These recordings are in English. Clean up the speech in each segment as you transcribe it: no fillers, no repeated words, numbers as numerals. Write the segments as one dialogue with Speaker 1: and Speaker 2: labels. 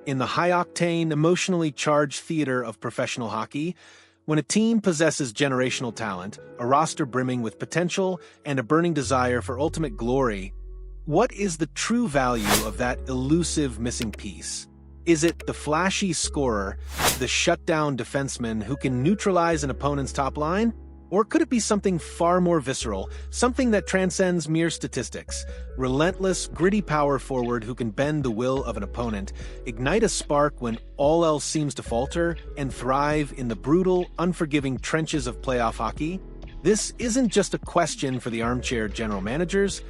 Speaker 1: in the high-octane, emotionally charged theater of professional hockey, when a team possesses generational talent, a roster brimming with potential, and a burning desire for ultimate glory, what is the true value of that elusive missing piece? Is it the flashy scorer, the shutdown defenseman who can neutralize an opponent's top line? Or could it be something far more visceral, something that transcends mere statistics? Relentless, gritty power forward who can bend the will of an opponent, ignite a spark when all else seems to falter, and thrive in the brutal, unforgiving trenches of playoff hockey? This isn't just a question for the armchair general managers,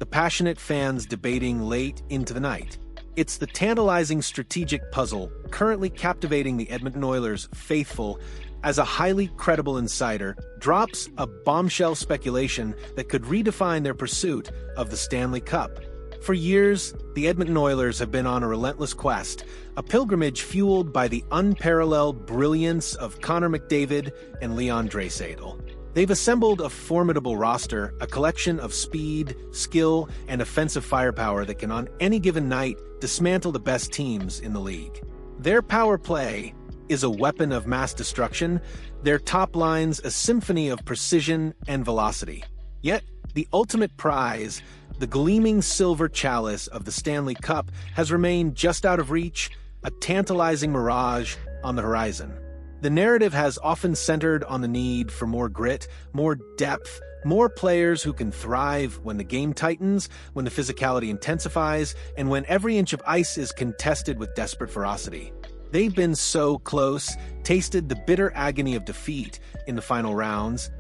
Speaker 1: the passionate fans debating late into the night. It's the tantalizing strategic puzzle currently captivating the Edmonton Oilers faithful as a highly credible insider drops a bombshell speculation that could redefine their pursuit of the Stanley Cup. For years, the Edmonton Oilers have been on a relentless quest, a pilgrimage fueled by the unparalleled brilliance of Connor McDavid and Leon Draisaitl. They've assembled a formidable roster, a collection of speed, skill, and offensive firepower that can on any given night dismantle the best teams in the league. Their power play is a weapon of mass destruction, their top lines a symphony of precision and velocity. Yet, the ultimate prize, the gleaming silver chalice of the Stanley Cup, has remained just out of reach, a tantalizing mirage on the horizon. The narrative has often centered on the need for more grit, more depth, more players who can thrive when the game tightens, when the physicality intensifies, and when every inch of ice is contested with desperate ferocity. They've been so close, tasted the bitter agony of defeat in the final rounds,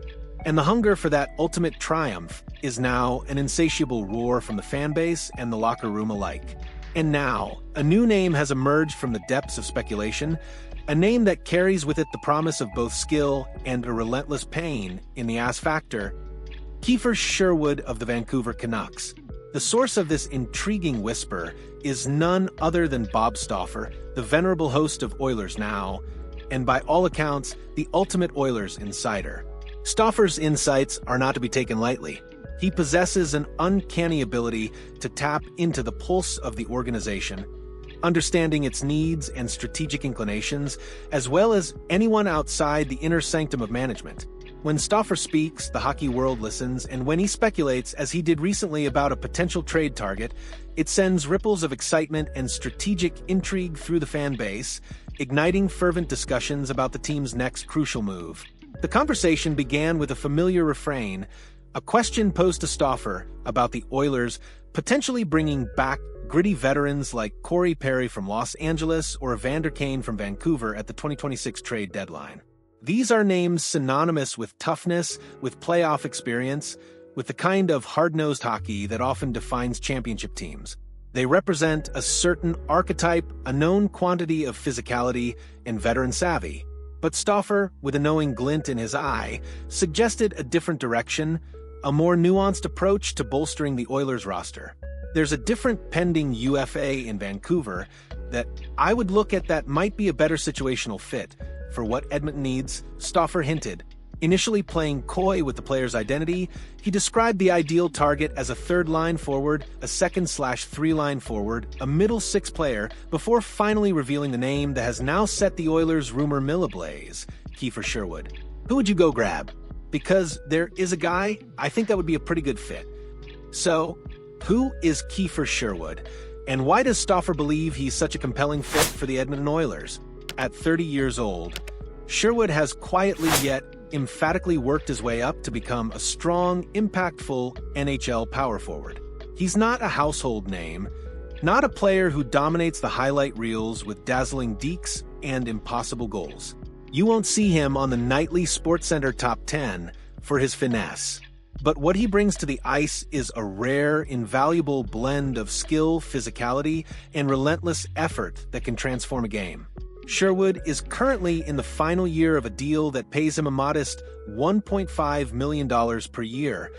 Speaker 1: and the hunger for that ultimate triumph is now an insatiable roar from the fan base and the locker room alike. And now, a new name has emerged from the depths of speculation, a name that carries with it the promise of both skill and a relentless pain in the ass factor: Kiefer Sherwood of the Vancouver Canucks. The source of this intriguing whisper is none other than Bob Stauffer, the venerable host of Oilers Now, and by all accounts, the ultimate Oilers insider. Stauffer's insights are not to be taken lightly. He possesses an uncanny ability to tap into the pulse of the organization, understanding its needs and strategic inclinations, as well as anyone outside the inner sanctum of management. When Stauffer speaks, the hockey world listens, and when he speculates, as he did recently about a potential trade target, it sends ripples of excitement and strategic intrigue through the fan base, igniting fervent discussions about the team's next crucial move. The conversation began with a familiar refrain, a question posed to Stauffer about the Oilers potentially bringing back gritty veterans like Corey Perry from Los Angeles or Evander Kane from Vancouver at the 2026 trade deadline. These are names synonymous with toughness, with playoff experience, with the kind of hard-nosed hockey that often defines championship teams. They represent a certain archetype, a known quantity of physicality and veteran savvy. But Stauffer, with a knowing glint in his eye, suggested a different direction, a more nuanced approach to bolstering the Oilers roster. There's a different pending UFA in Vancouver that I would look at that might be a better situational fit for what Edmonton needs, Stauffer hinted. Initially playing coy with the player's identity, he described the ideal target as a third-line forward, a second/three-line forward, a middle six player, before finally revealing the name that has now set the Oilers' rumor mill ablaze: Kiefer Sherwood. Who would you go grab? Because there is a guy, I think that would be a pretty good fit. So, who is Kiefer Sherwood? And why does Stauffer believe he's such a compelling fit for the Edmonton Oilers? At 30 years old, Sherwood has quietly yet emphatically worked his way up to become a strong, impactful NHL power forward. He's not a household name, not a player who dominates the highlight reels with dazzling dekes and impossible goals. You won't see him on the nightly SportsCenter Top 10 for his finesse. But what he brings to the ice is a rare, invaluable blend of skill, physicality, and relentless effort that can transform a game. Sherwood is currently in the final year of a deal that pays him a modest $1.5 million per year,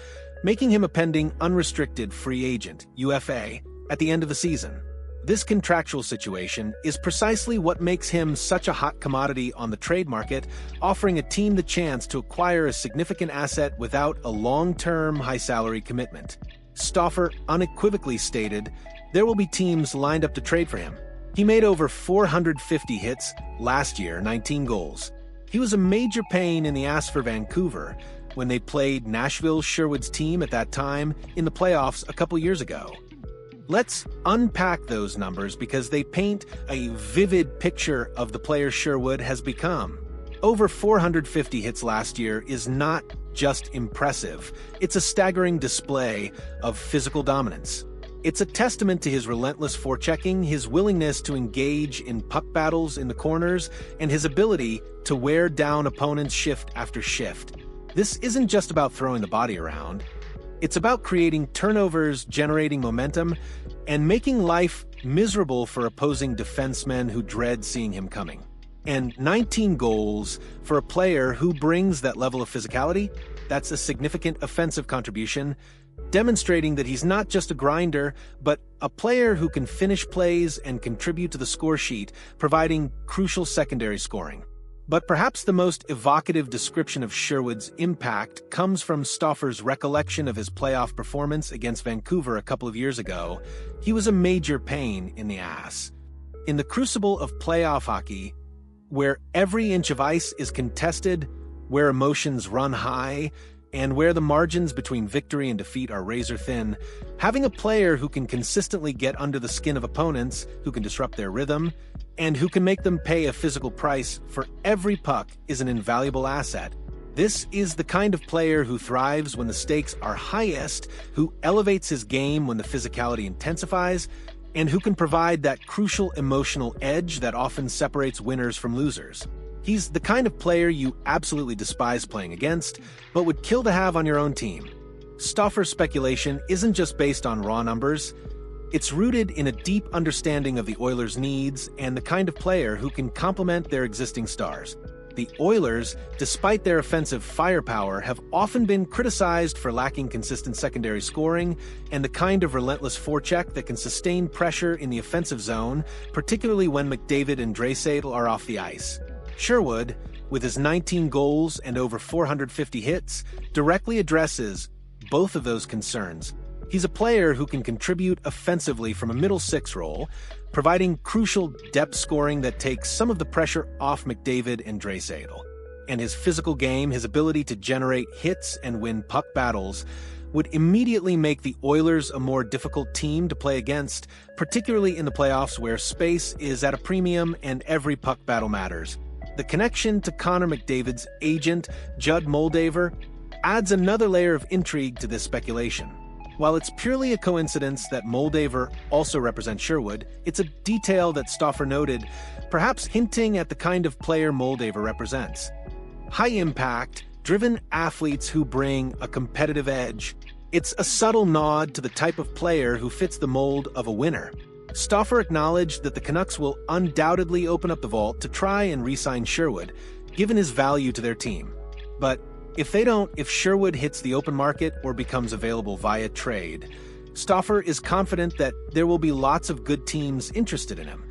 Speaker 1: making him a pending unrestricted free agent, UFA, at the end of the season. This contractual situation is precisely what makes him such a hot commodity on the trade market, offering a team the chance to acquire a significant asset without a long-term, high-salary commitment. Stauffer unequivocally stated there will be teams lined up to trade for him. He made over 450 hits last year, 19 goals. He was a major pain in the ass for Vancouver when they played Nashville Sherwood's team at that time in the playoffs a couple years ago. Let's unpack those numbers because they paint a vivid picture of the player Sherwood has become. Over 450 hits last year is not just impressive, it's a staggering display of physical dominance. It's a testament to his relentless forechecking, his willingness to engage in puck battles in the corners, and his ability to wear down opponents shift after shift. This isn't just about throwing the body around. It's about creating turnovers, generating momentum, and making life miserable for opposing defensemen who dread seeing him coming. And 19 goals for a player who brings that level of physicality, that's a significant offensive contribution, demonstrating that he's not just a grinder, but a player who can finish plays and contribute to the score sheet, providing crucial secondary scoring. But perhaps the most evocative description of Sherwood's impact comes from Stauffer's recollection of his playoff performance against Vancouver a couple of years ago. He was a major pain in the ass. In the crucible of playoff hockey, where every inch of ice is contested, where emotions run high, and where the margins between victory and defeat are razor-thin, having a player who can consistently get under the skin of opponents, who can disrupt their rhythm, and who can make them pay a physical price for every puck is an invaluable asset. This is the kind of player who thrives when the stakes are highest, who elevates his game when the physicality intensifies, and who can provide that crucial emotional edge that often separates winners from losers. He's the kind of player you absolutely despise playing against, but would kill to have on your own team. Stauffer's speculation isn't just based on raw numbers. It's rooted in a deep understanding of the Oilers' needs and the kind of player who can complement their existing stars. The Oilers, despite their offensive firepower, have often been criticized for lacking consistent secondary scoring and the kind of relentless forecheck that can sustain pressure in the offensive zone, particularly when McDavid and Draisaitl are off the ice. Sherwood, with his 19 goals and over 450 hits, directly addresses both of those concerns. He's a player who can contribute offensively from a middle six role, providing crucial depth scoring that takes some of the pressure off McDavid and Draisaitl. And his physical game, his ability to generate hits and win puck battles, would immediately make the Oilers a more difficult team to play against, particularly in the playoffs where space is at a premium and every puck battle matters. The connection to Connor McDavid's agent, Judd Moldaver, adds another layer of intrigue to this speculation. While it's purely a coincidence that Moldaver also represents Sherwood, it's a detail that Stauffer noted, perhaps hinting at the kind of player Moldaver represents. High-impact, driven athletes who bring a competitive edge. It's a subtle nod to the type of player who fits the mold of a winner. Stauffer acknowledged that the Canucks will undoubtedly open up the vault to try and re-sign Sherwood, given his value to their team. But if they don't, if Sherwood hits the open market or becomes available via trade, Stauffer is confident that there will be lots of good teams interested in him.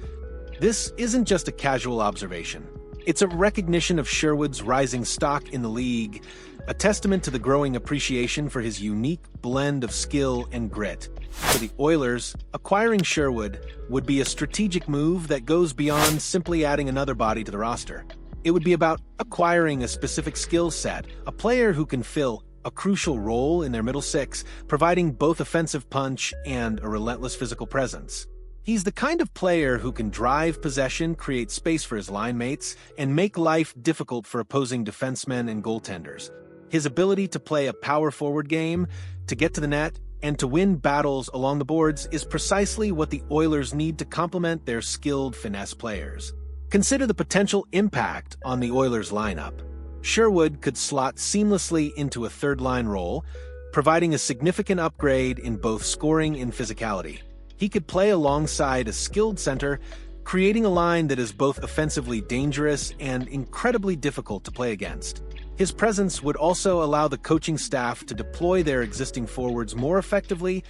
Speaker 1: This isn't just a casual observation. It's a recognition of Sherwood's rising stock in the league, a testament to the growing appreciation for his unique blend of skill and grit. For the Oilers, acquiring Sherwood would be a strategic move that goes beyond simply adding another body to the roster. It would be about acquiring a specific skill set, a player who can fill a crucial role in their middle six, providing both offensive punch and a relentless physical presence. He's the kind of player who can drive possession, create space for his line mates, and make life difficult for opposing defensemen and goaltenders. His ability to play a power forward game, to get to the net, and to win battles along the boards is precisely what the Oilers need to complement their skilled finesse players. Consider the potential impact on the Oilers lineup. Sherwood could slot seamlessly into a third-line role, providing a significant upgrade in both scoring and physicality. He could play alongside a skilled center, creating a line that is both offensively dangerous and incredibly difficult to play against. His presence would also allow the coaching staff to deploy their existing forwards more effectively,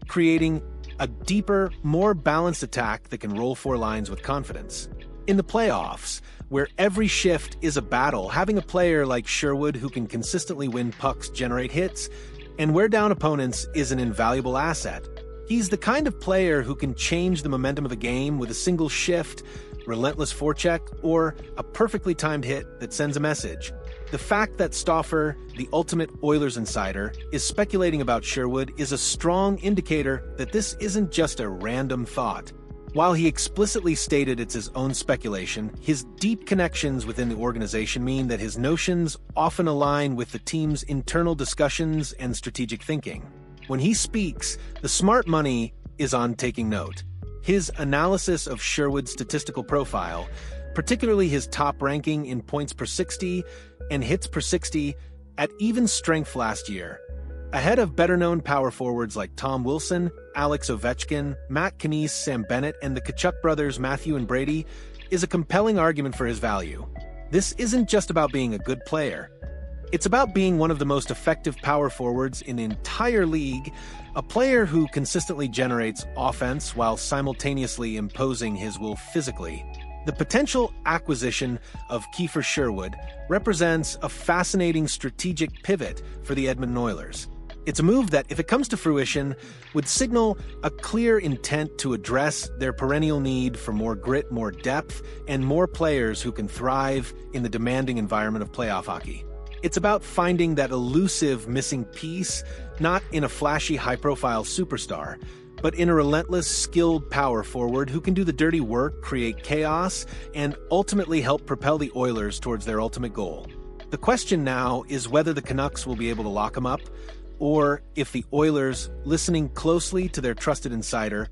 Speaker 1: creating a deeper, more balanced attack that can roll four lines with confidence. In the playoffs, where every shift is a battle, having a player like Sherwood who can consistently win pucks, generate hits, and wear down opponents is an invaluable asset. He's the kind of player who can change the momentum of a game with a single shift, relentless forecheck, or a perfectly timed hit that sends a message. The fact that Stauffer, the ultimate Oilers insider, is speculating about Sherwood is a strong indicator that this isn't just a random thought. While he explicitly stated it's his own speculation, his deep connections within the organization mean that his notions often align with the team's internal discussions and strategic thinking. When he speaks, the smart money is on taking note. His analysis of Sherwood's statistical profile, particularly his top ranking in points per 60 and hits per 60 at even strength last year, ahead of better-known power forwards like Tom Wilson, Alex Ovechkin, Matt Knies, Sam Bennett, and the Tkachuk brothers Matthew and Brady, is a compelling argument for his value. This isn't just about being a good player. It's about being one of the most effective power forwards in the entire league, a player who consistently generates offense while simultaneously imposing his will physically. The potential acquisition of Kiefer Sherwood represents a fascinating strategic pivot for the Edmonton Oilers. It's a move that, if it comes to fruition, would signal a clear intent to address their perennial need for more grit, more depth, and more players who can thrive in the demanding environment of playoff hockey. It's about finding that elusive missing piece, not in a flashy, high-profile superstar, but in a relentless, skilled power forward who can do the dirty work, create chaos, and ultimately help propel the Oilers towards their ultimate goal. The question now is whether the Canucks will be able to lock him up, or if the Oilers, listening closely to their trusted insider,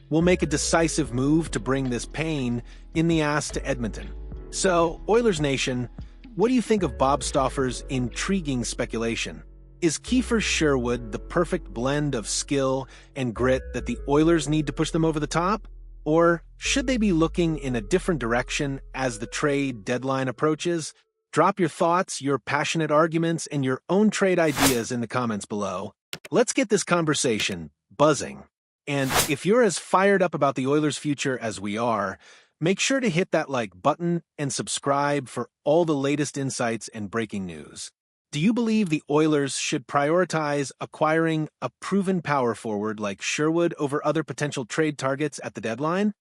Speaker 1: will make a decisive move to bring this pain in the ass to Edmonton. So, Oilers Nation, what do you think of Bob Stauffer's intriguing speculation? Is Kiefer Sherwood the perfect blend of skill and grit that the Oilers need to push them over the top? Or should they be looking in a different direction as the trade deadline approaches? Drop your thoughts, your passionate arguments, and your own trade ideas in the comments below. Let's get this conversation buzzing. And if you're as fired up about the Oilers' future as we are, make sure to hit that like button and subscribe for all the latest insights and breaking news. Do you believe the Oilers should prioritize acquiring a proven power forward like Sherwood over other potential trade targets at the deadline?